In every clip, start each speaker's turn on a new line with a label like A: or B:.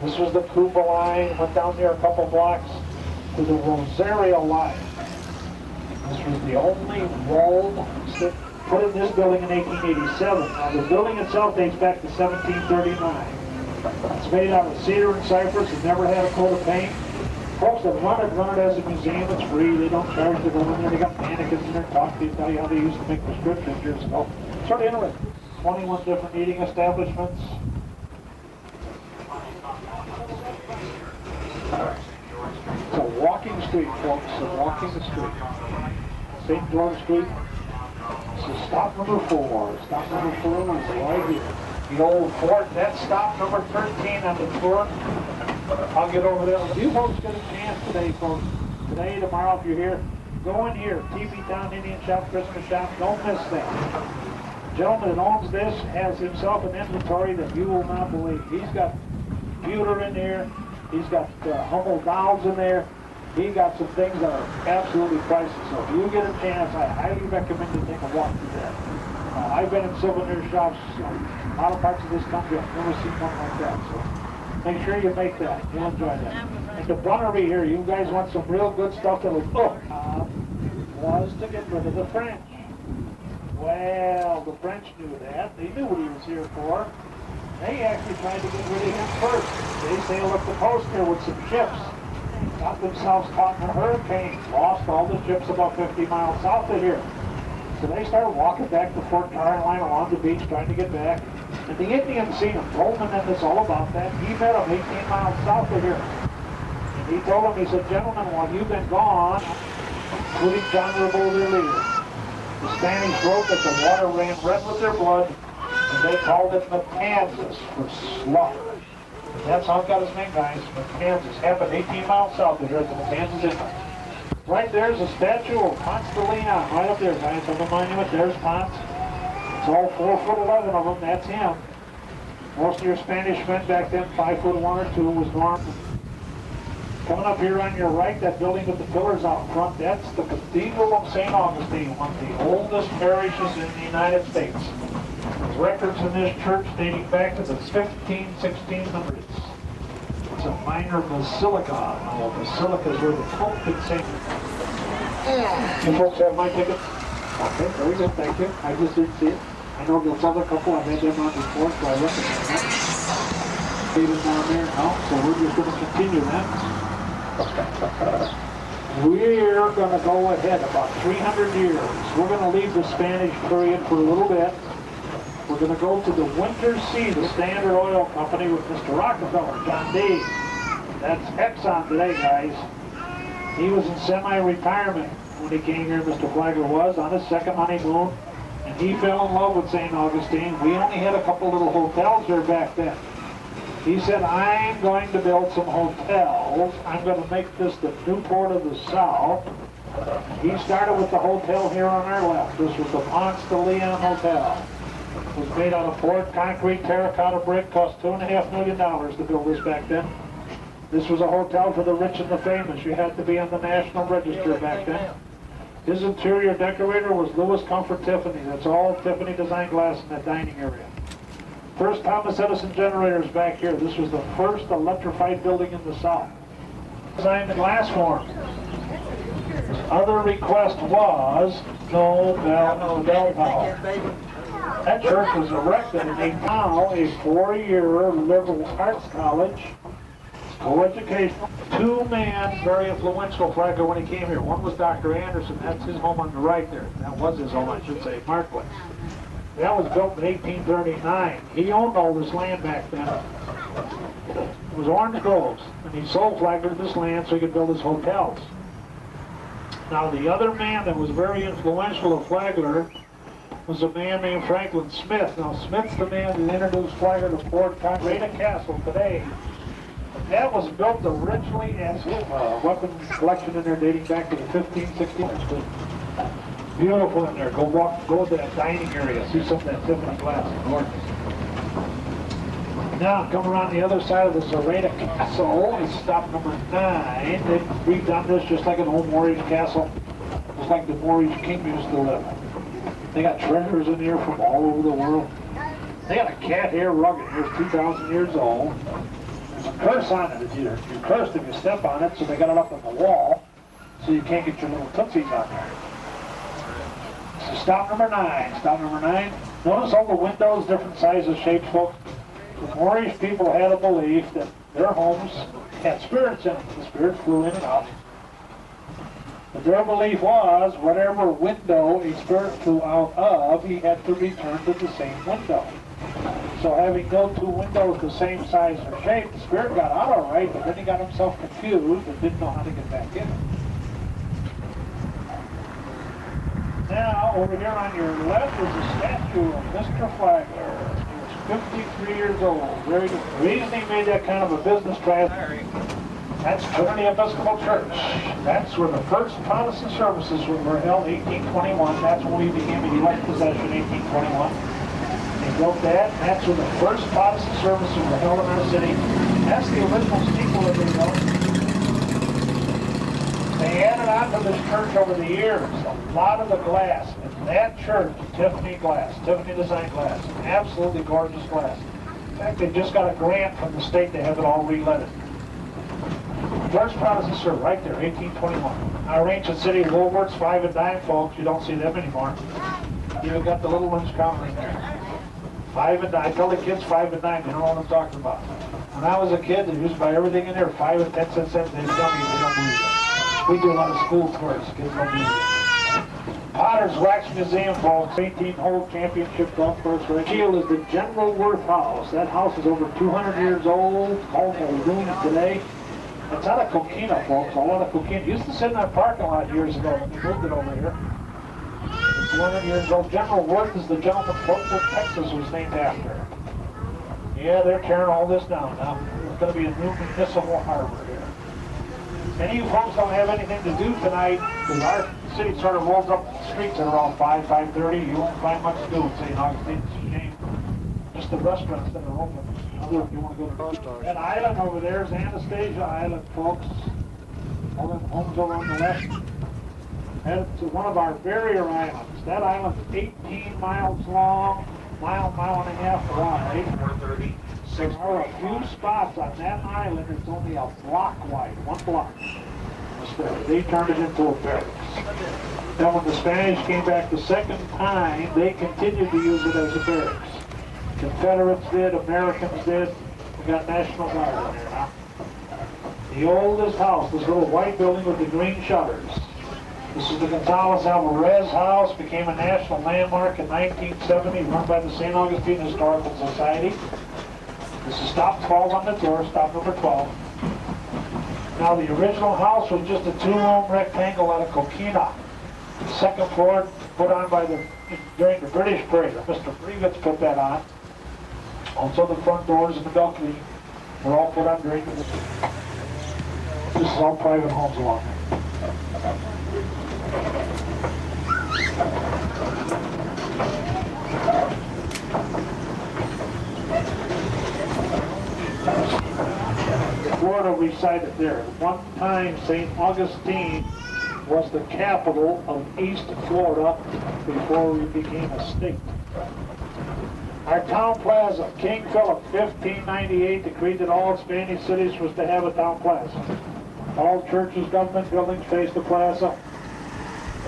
A: This was the Cuba line, went down there a couple blocks to the Rosario line. This was the only walled, put in this building in 1887. Now the building itself dates back to 1739. It's made out of cedar and cypress. It never had a coat of paint. Folks that run it as a museum. It's free. They don't charge to go in there. They got mannequins in there, talk to you, tell you how they used to make prescriptions years ago. Sort of interesting. 21 different eating establishments. It's a walking street, folks. It's a walking street. St. George Street. This is stop number 4. Stop number 4 is right here. The old fort. That's stop number 13 on the tour. I'll get over there. If you folks get a chance today, folks, today, tomorrow, if you're here, go in here. TV Town, Indian Shop, Christmas Shop. Don't miss that. The gentleman that owns this has himself an inventory that you will not believe. He's got pewter in there. He's got humble dolls in there. He got some things that are absolutely priceless. So if you get a chance, I highly recommend you take a walk through that. I've been in souvenir shops in a lot of parts of this country. I've never seen one like that. So make sure you make that. You'll enjoy that. And the bunnery here, you guys want some real good stuff that'll was to get rid of the French. Well, the French knew that. They knew what he was here for. They actually tried to get rid of him first. They sailed up the coast here with some ships. Got themselves caught in a hurricane. Lost all the ships about 50 miles south of here. So they started walking back to Fort Caroline along the beach trying to get back. And the Indians seen him. Told Menendez all about that. He met him 18 miles south of here. And he told him, he said, gentlemen, while you've been gone, including John Ribault, their leader, the Spanish wrote that the water ran red with their blood, and they called it Matanzas for slaughter. And that's how it got his name, guys. Matanzas. Happened 18 miles south of here at the Matanzas Inlet. Right there's a statue of Ponce de Leon. Right up there, guys. On the monument, there's Ponce. It's all 4'11" of them. That's him. Most of your Spanish men back then, 5'1" or 2 was normal. Coming up here on your right, that building with the pillars out front, that's the Cathedral of St. Augustine, one of the oldest parishes in the United States. There's records in this church dating back to the 1600s. It's a minor basilica. Now, a basilica is where the Pope could sing. You folks have my tickets? Okay, very good, thank you. I just didn't see it. I know there's other couple, I've had them on before, so I recognize that. Stephen down there now, so we're just going to continue that. We're going to go ahead about 300 years. We're going to leave the Spanish period for a little bit. We're going to go to the Winter Sea, the Standard Oil Company with Mr. Rockefeller, John D. That's Exxon today, guys. He was in semi-retirement when he came here, Mr. Flagler was, on his second honeymoon. And he fell in love with St. Augustine. We only had a couple little hotels here back then. He said, I'm going to build some hotels. I'm going to make this the Newport of the South. He started with the hotel here on our left. This was the Ponce de Leon Hotel. It was made out of poured concrete, terracotta brick, cost $2.5 million to build this back then. This was a hotel for the rich and the famous. You had to be on the National Register back then. His interior decorator was Louis Comfort Tiffany. That's all Tiffany design glass in that dining area. First Thomas Edison generators back here. This was the first electrified building in the South. Designed in glass form. His other request was no bell tower. That church was erected in now a 4-year liberal arts college. Co-educational. 2 men very influential, Flagler, when he came here. One was Dr. Anderson. That's his home on the right there. That was his home, I should say, Marklet's. That was built in 1839. He owned all this land back then. It was orange groves. And he sold Flagler this land so he could build his hotels. Now, the other man that was very influential of Flagler was a man named Franklin Smith. Now, Smith's the man that introduced Flagler to Fort Conrada Castle today. That was built originally as a weapons collection in there dating back to the 1560s. Beautiful in there. Go to that dining area. See some of that Tiffany glass. Gorgeous. Now, come around the other side of the Zareta Castle. It's stop number 9. They've redone this just like an old Moorish castle. Just like the Moorish king used to live. They got treasures in here from all over the world. They got a cat hair rug in here. It's 2,000 years old. There's a curse on it. You're cursed if you step on it, so they got it up on the wall, so you can't get your little tootsies on there. So stop number 9. Stop number 9. Notice all the windows, different sizes, shapes, folks. The Moorish people had a belief that their homes had spirits in them. The spirits flew in and out. But their belief was, whatever window a spirit flew out of, he had to return to the same window. So having no two windows the same size or shape, the spirit got out all right, but then he got himself confused and didn't know how to get back in. Now, over here on your left is a statue of Mr. Flagler. He was 53 years old. Very good. The reason he made that kind of a business trip, that's Trinity Episcopal Church. That's where the first Protestant services were held in 1821. That's when we became a elect possession in 1821. They built that. That's where the first Protestant services were held in our city. That's the original steeple that they built. They added on to this church over the years a lot of the glass. And that church, Tiffany glass, Tiffany design glass, absolutely gorgeous glass. In fact, they just got a grant from the state to have it all re-leaded. First Protestant service, right there, 1821. Our ancient city of Woolworth's 5 and dime, folks. You don't see them anymore. Even got the little ones counting there. 5 and dime. I tell the kids 5 and dime. They don't know what I'm talking about. When I was a kid, they used to buy everything in there. 5 and 10 cents. They tell me they don't believe it. We do a lot of school tours. Kids don't believe it. Potter's Wax Museum, folks. 18-hole championship golf course. Right here is the General Worth House. That house is over 200 years old. All the ruins today. It's out of Coquina, folks. A lot of Coquina. Used to sit in our parking lot years ago when we moved it over here. It's 200 years old. General Worth is the gentleman Fort Worth, Texas was named after. Yeah, they're tearing all this down now. There's going to be a new municipal harbor here. Many of you folks don't have anything to do tonight because our city sort of rolls up the streets at around 5, 5:30. You won't find much to do in St. Augustine. It's a shame. Just the restaurants that are open. Other if you want to go to that island over there is Anastasia Island, folks. All them homes over on the left. That's one of our barrier islands. That island's 18 miles long, mile and a half wide. 430. There are a few spots on that island that's only a block wide, 1 block. They turned it into a barracks. Then when the Spanish came back the second time, they continued to use it as a barracks. Confederates did, Americans did. We got National Guard in there now. The oldest house, this little white building with the green shutters. This is the Gonzales Alvarez house, became a national landmark in 1970, run by the St. Augustine Historical Society. This is stop 12 on the door, stop number 12. Now the original house was just a 2-room rectangle out of Coquina. The second floor put on by during the British period. Mr. Brevitz put that on. Also the front doors and the balcony were all put on during this. This is all private homes along there. Florida resided there. One time St. Augustine was the capital of East Florida before we became a state. Our town plaza, King Philip, 1598, decreed that all Spanish cities was to have a town plaza. All churches, government buildings face the plaza.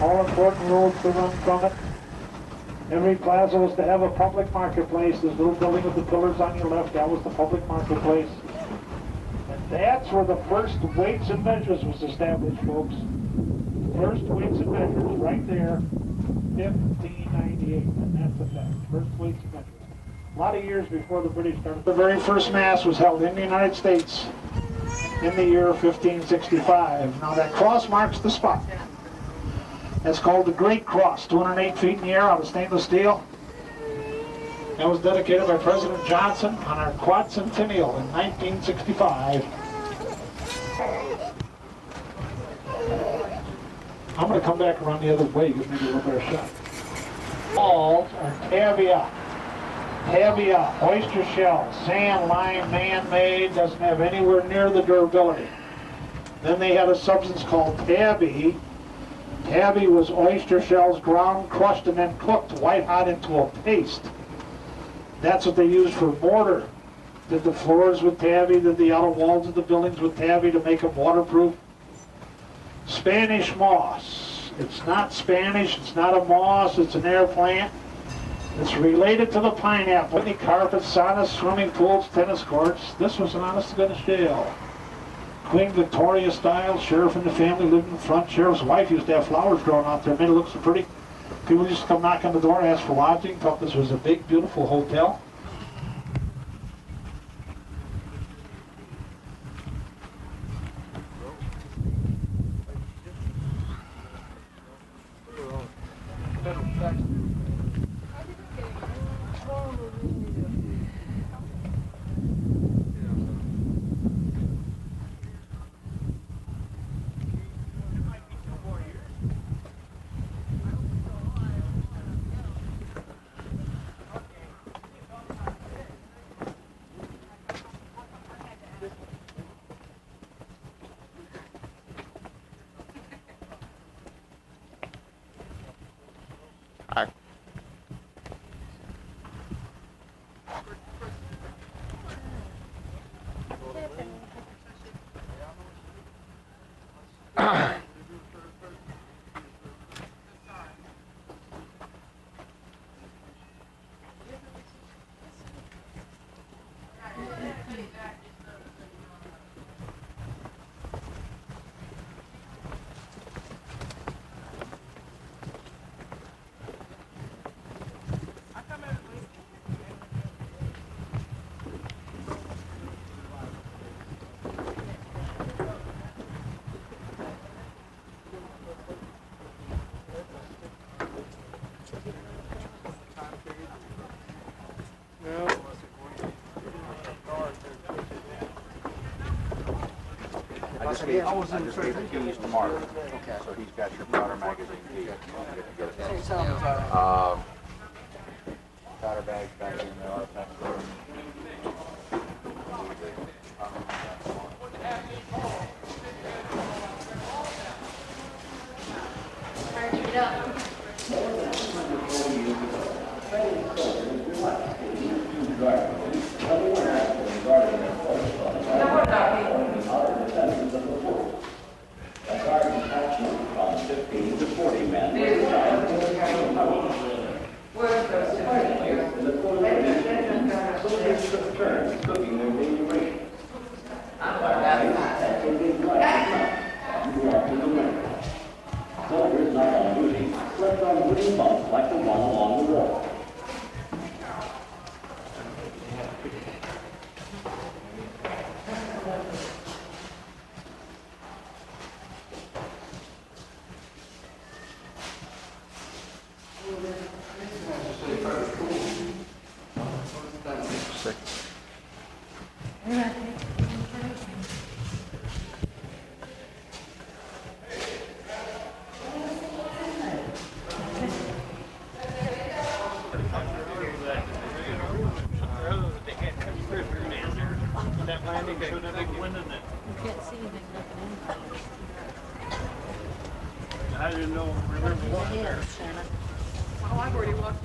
A: All important roads to run from it. Every plaza was to have a public marketplace. This little building with the pillars on your left, that was the public marketplace. And that's where the first weights and measures was established, folks. First weights and measures, right there, 1598, and that's the fact. First weights and measures. A lot of years before the British started. The very first Mass was held in the United States in the year 1565. Now that cross marks the spot. That's called the Great Cross, 208 feet in the air out of stainless steel. That was dedicated by President Johnson on our quadcentennial in 1965. I'm going to come back around the other way, give maybe a little better shot. Balls are tabia. Tabia, oyster shell, sand, lime, man-made, doesn't have anywhere near the durability. Then they had a substance called tabby. Tabby was oyster shells ground, crushed, and then cooked white hot into a paste. That's what they used for mortar Did the floors with tabby, did the outer walls of the buildings with tabby to make them waterproof. Spanish moss. It's not Spanish, it's not a moss, it's an air plant. It's related to the pineapple. Any carpets, saunas, swimming pools, tennis courts. This was an honest-to-goodness jail. Queen Victoria style, sheriff and the family lived in the front. Sheriff's wife used to have flowers growing out there, made it look so pretty. People used to come knock on the door, ask for lodging, thought this was a big, beautiful hotel.
B: I just gave the keys to Mark. Okay. So he's got your powder magazine key. Powder bags back in there. All that
C: I didn't know, remember what there.
D: Oh, I've already walked.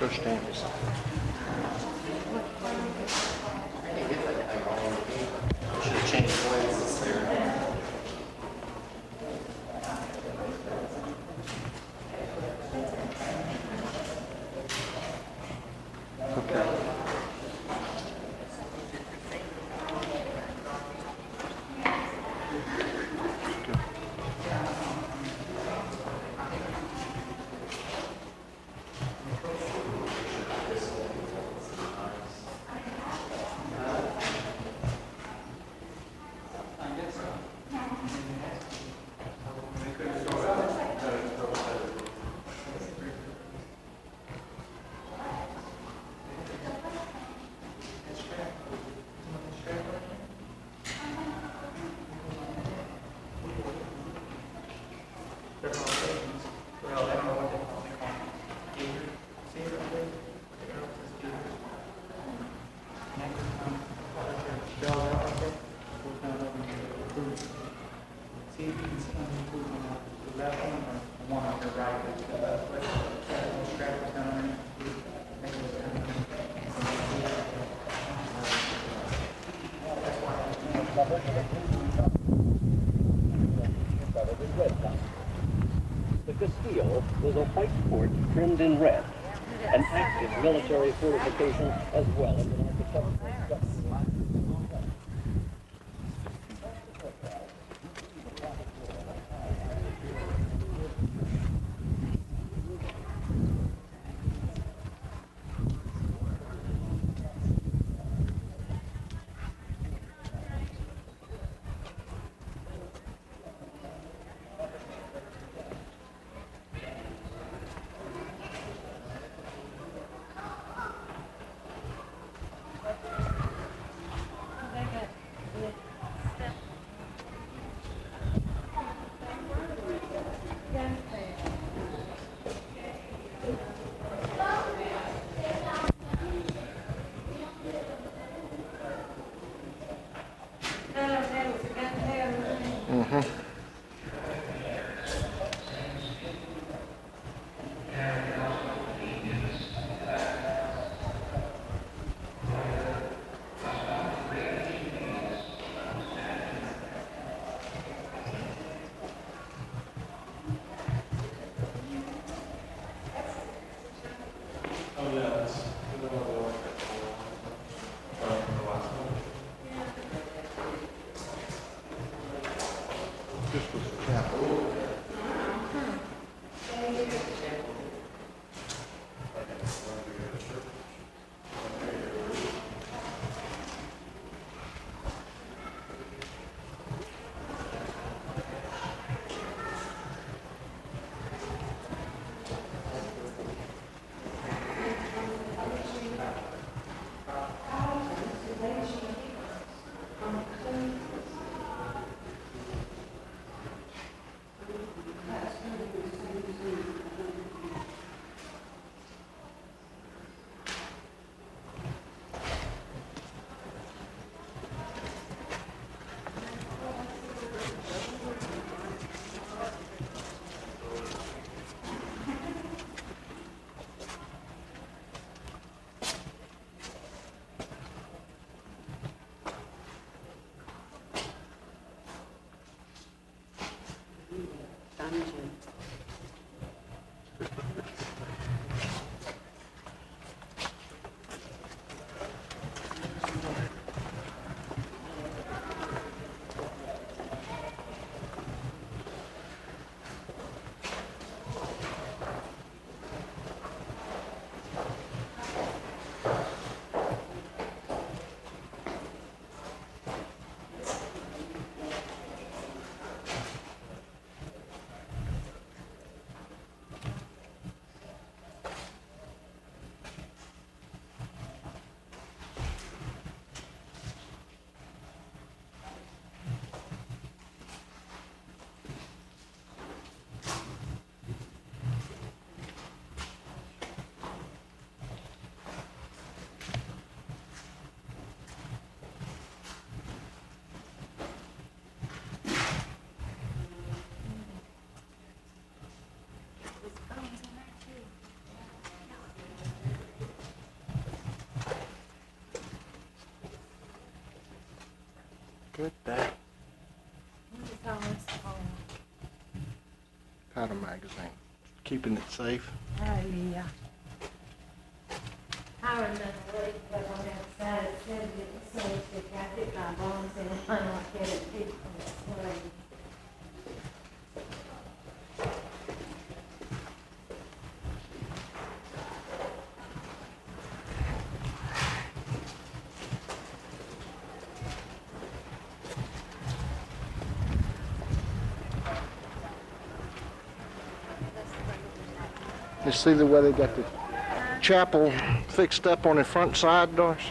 B: Those stamps. Should have changed places there. Okay.
E: The Castillo was a white fort trimmed in red, an active military fortification as well as an architectural structure.
B: Good day. Title magazine. Keeping it safe.
F: Oh, yeah. I remember when I went outside, it said it was so sick, I hit my bones and I don't get it deep from the slave.
B: You see the way they got the chapel fixed up on the front side, Doris?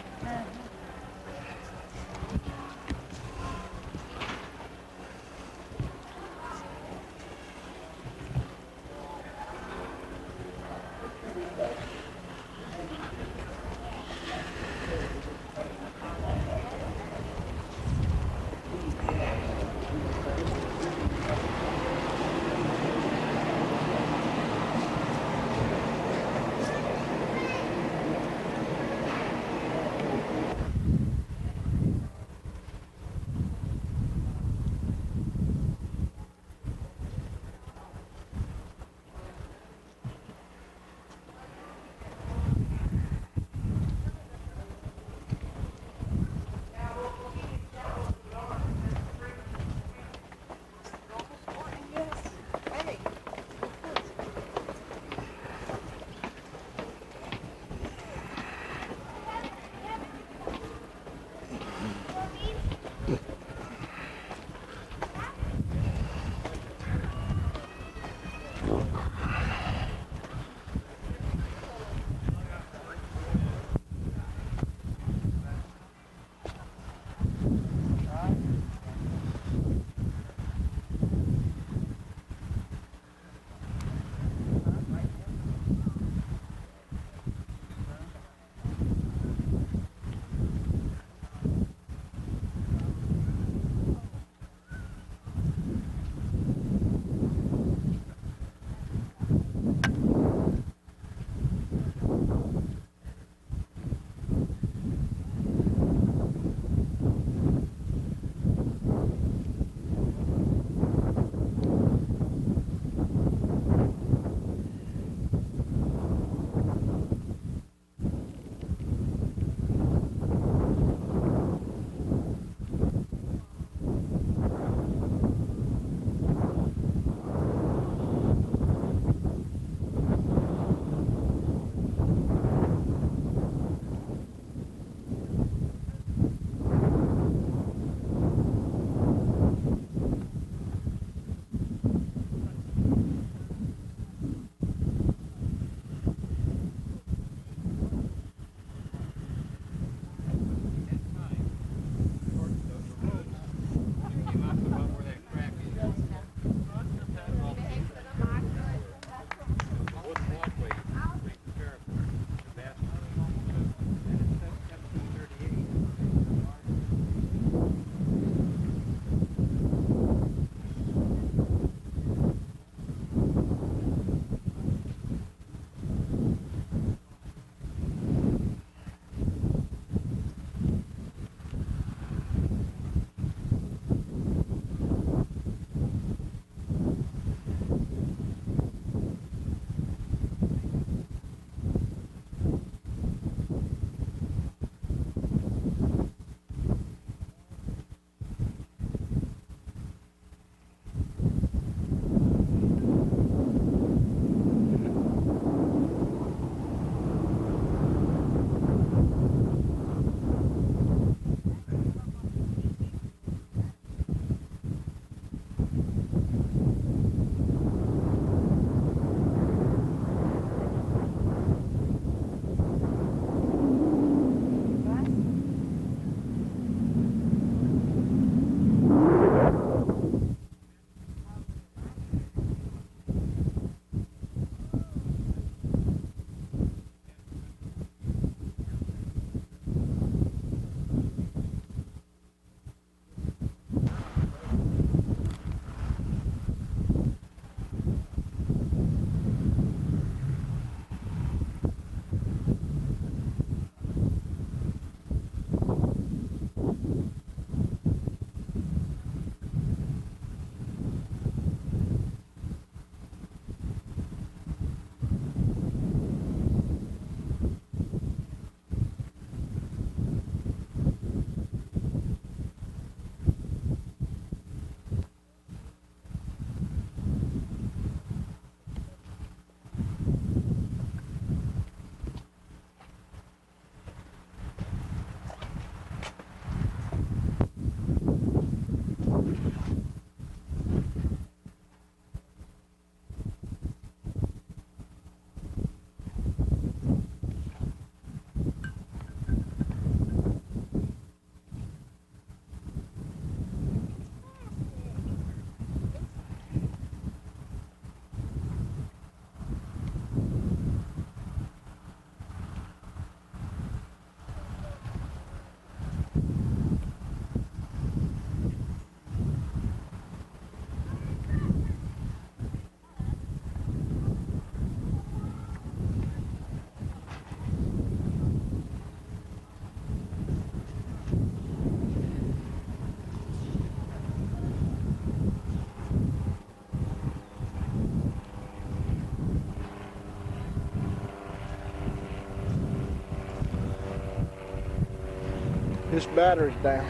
B: This battery's down.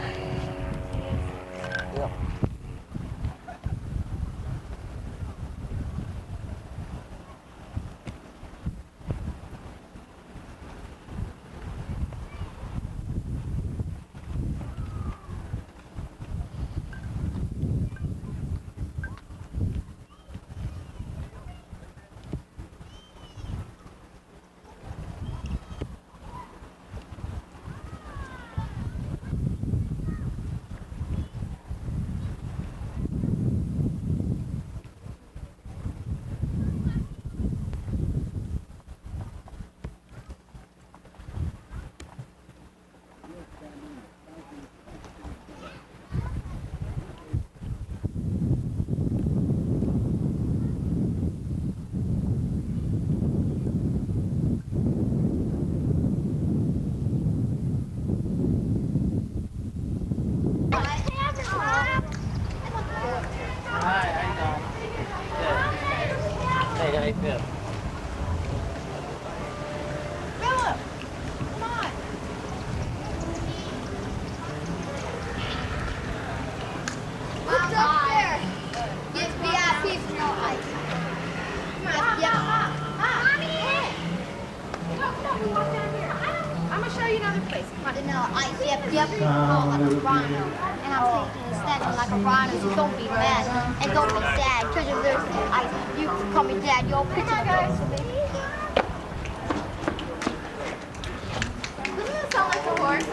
B: Yeah.
E: Hey, how you feel?
G: What's up there? Get VIP for no ice.
D: I'm gonna show you another place.
G: Vanilla ice, yep. Oh, like a rhino. And I'm thinking instead of like a rhino, so don't be mad and don't be sad. Because if there's ice, you can call me dad. You'll pitch it guys.
D: Doesn't that sound like a horse?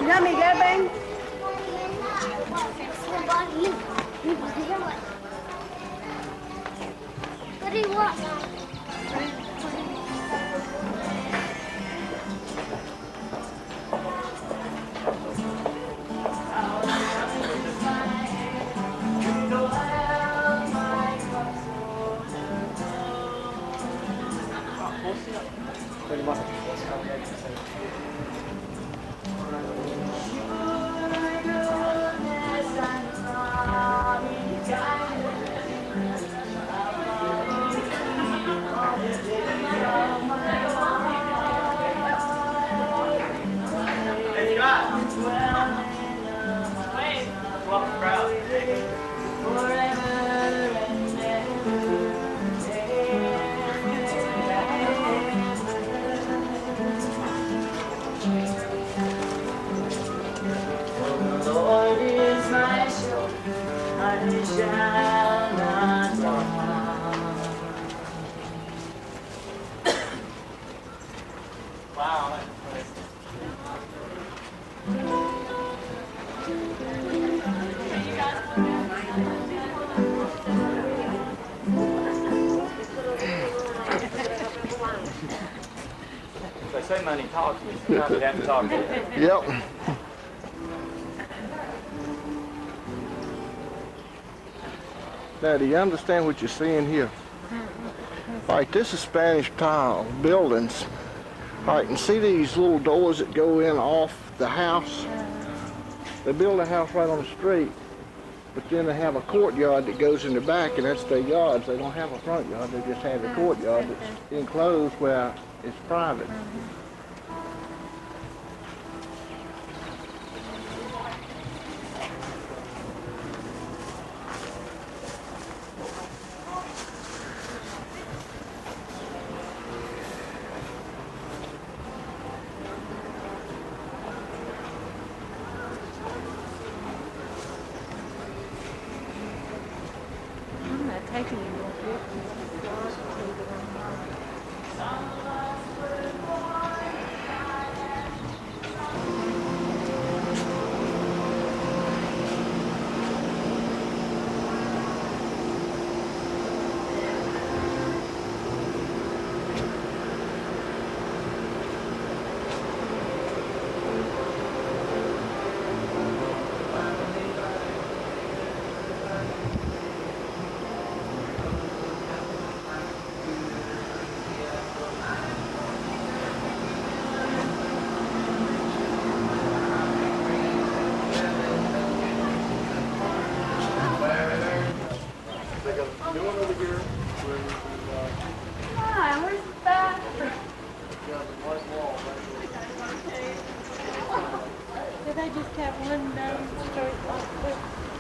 H: Mira, Miguel, ven.
G: What do you want?
C: They say money talks, but sometimes you have to talk to it.
B: Yep. Now, do you understand what you're seeing here? All right, this is Spanish tile buildings. All right, and see these little doors that go in off the house? They build a house right on the street, but then they have a courtyard that goes in the back, and that's their yards. They don't have a front yard, they just have a courtyard that's enclosed where it's private.
H: taking you. Did they just have one down the street like this?